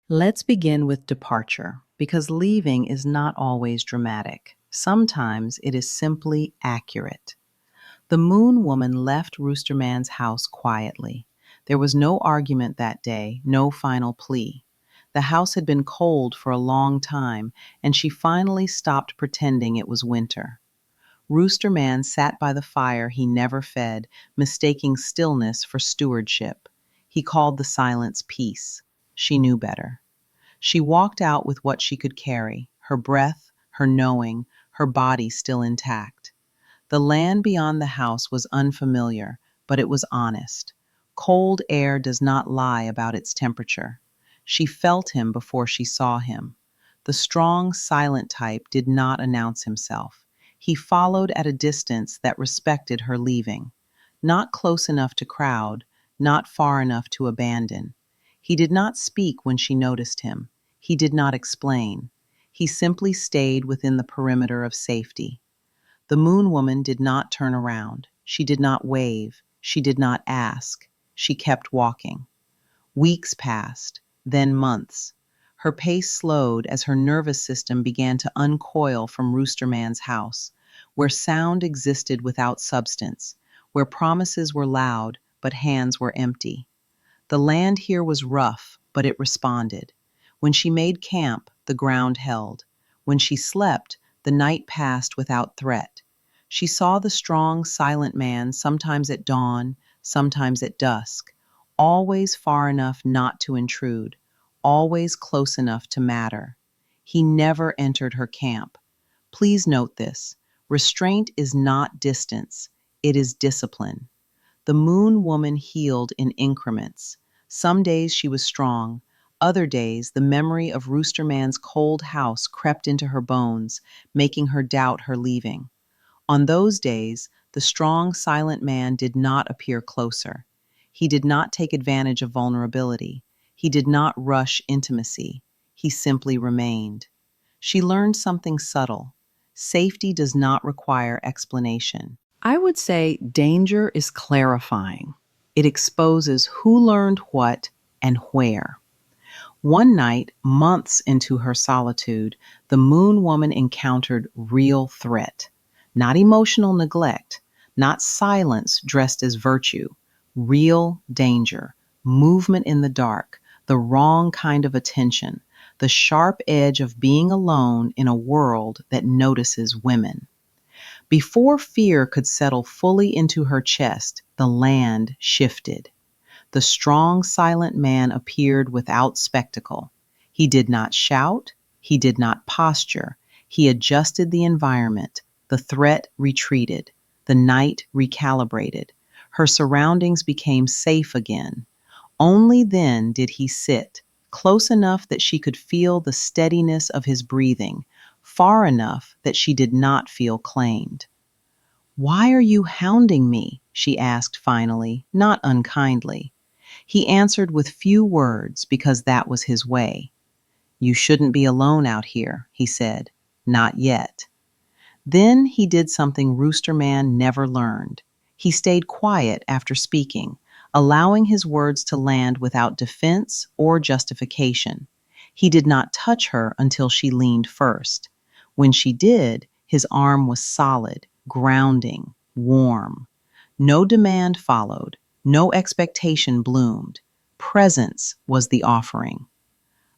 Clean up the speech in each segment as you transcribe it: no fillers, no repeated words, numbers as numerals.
Let's begin with departure, because leaving is not always dramatic. Sometimes it is simply accurate. The Moon Woman left Rooster Man's house quietly. There was no argument that day, no final plea. The house had been cold for a long time, and she finally stopped pretending it was winter. Rooster Man sat by the fire he never fed, mistaking stillness for stewardship. He called the silence peace. She knew better. She walked out with what she could carry, her breath, her knowing, her body still intact. The land beyond the house was unfamiliar, but it was honest. Cold air does not lie about its temperature. She felt him before she saw him. The strong, silent type did not announce himself. He followed at a distance that respected her leaving. Not close enough to crowd, not far enough to abandon. He did not speak when she noticed him. He did not explain. He simply stayed within the perimeter of safety. The Moon Woman did not turn around. She did not wave. She did not ask. She kept walking. Weeks passed, then months. Her pace slowed as her nervous system began to uncoil from Rooster Man's house, where sound existed without substance, where promises were loud but hands were empty. The land here was rough, but it responded. When she made camp, the ground held. When she slept, the night passed without threat. She saw the strong, silent man sometimes at dawn, sometimes at dusk, always far enough not to intrude, always close enough to matter. He never entered her camp. Please note this. Restraint is not distance. It is discipline. The Moon Woman healed in increments. Some days she was strong. Other days, the memory of Rooster Man's cold house crept into her bones, making her doubt her leaving. On those days, the strong, silent man did not appear closer. He did not take advantage of vulnerability. He did not rush intimacy. He simply remained. She learned something subtle. Safety does not require explanation. I would say danger is clarifying. It exposes who learned what and where. One night, months into her solitude, the Moon Woman encountered real threat. Not emotional neglect, not silence dressed as virtue. Real danger, movement in the dark, the wrong kind of attention, the sharp edge of being alone in a world that notices women. Before fear could settle fully into her chest, the land shifted. The strong, silent man appeared without spectacle. He did not shout. He did not posture. He adjusted the environment. The threat retreated. The night recalibrated. Her surroundings became safe again. Only then did he sit, close enough that she could feel the steadiness of his breathing, far enough that she did not feel claimed. "Why are you hounding me?" she asked finally, not unkindly. He answered with few words because that was his way. "You shouldn't be alone out here," he said. "Not yet." Then he did something Rooster Man never learned. He stayed quiet after speaking, allowing his words to land without defense or justification. He did not touch her until she leaned first. When she did, his arm was solid, grounding, warm. No demand followed. No expectation bloomed. Presence was the offering.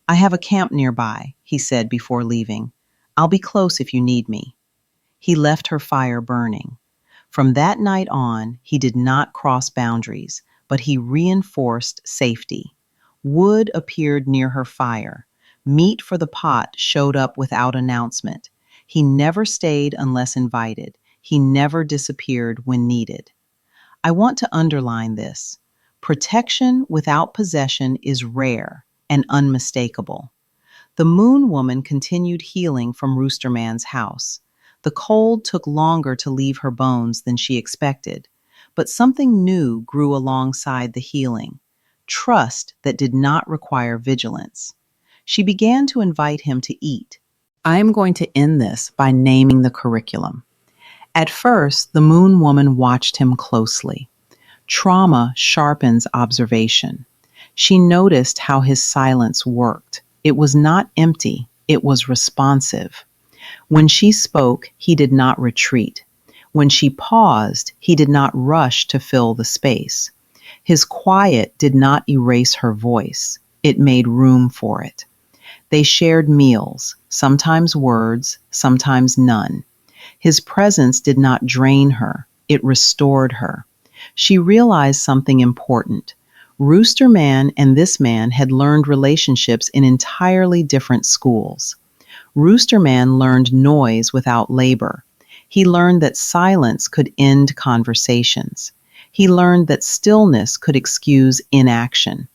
"I have a camp nearby," he said before leaving. "I'll be close if you need me." He left her fire burning. From that night on, he did not cross boundaries, but he reinforced safety. Wood appeared near her fire. Meat for the pot showed up without announcement. He never stayed unless invited. He never disappeared when needed. I want to underline this. Protection without possession is rare and unmistakable. The Moon Woman continued healing from Rooster Man's house. The cold took longer to leave her bones than she expected, but something new grew alongside the healing. Trust that did not require vigilance. She began to invite him to eat. I am going to end this by naming the curriculum. At first, the Moon Woman watched him closely. Trauma sharpens observation. She noticed how his silence worked. It was not empty, it was responsive. When she spoke, he did not retreat. When she paused, he did not rush to fill the space. His quiet did not erase her voice. It made room for it. They shared meals, sometimes words, sometimes none. His presence did not drain her. It restored her. She realized something important. Rooster Man and this man had learned relationships in entirely different schools. Rooster Man learned noise without labor. He learned that silence could end conversations. He learned that stillness could excuse inaction.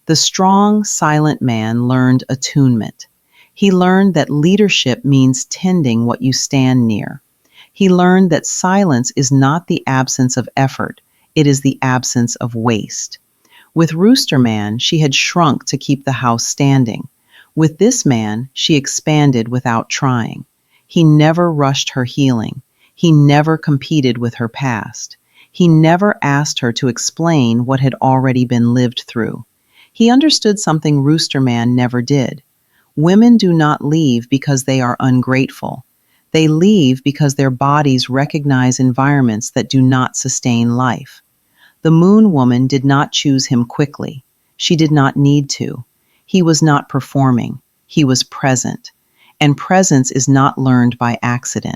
The strong, silent man learned attunement. He learned that leadership means tending what you stand near. He learned that silence is not the absence of effort, it is the absence of waste. With Rooster Man, she had shrunk to keep the house standing. With this man, she expanded without trying. He never rushed her healing. He never competed with her past. He never asked her to explain what had already been lived through. He understood something Rooster Man never did. Women do not leave because they are ungrateful. They leave because their bodies recognize environments that do not sustain life. The Moon Woman did not choose him quickly. She did not need to. He was not performing. He was present. And presence is not learned by accident.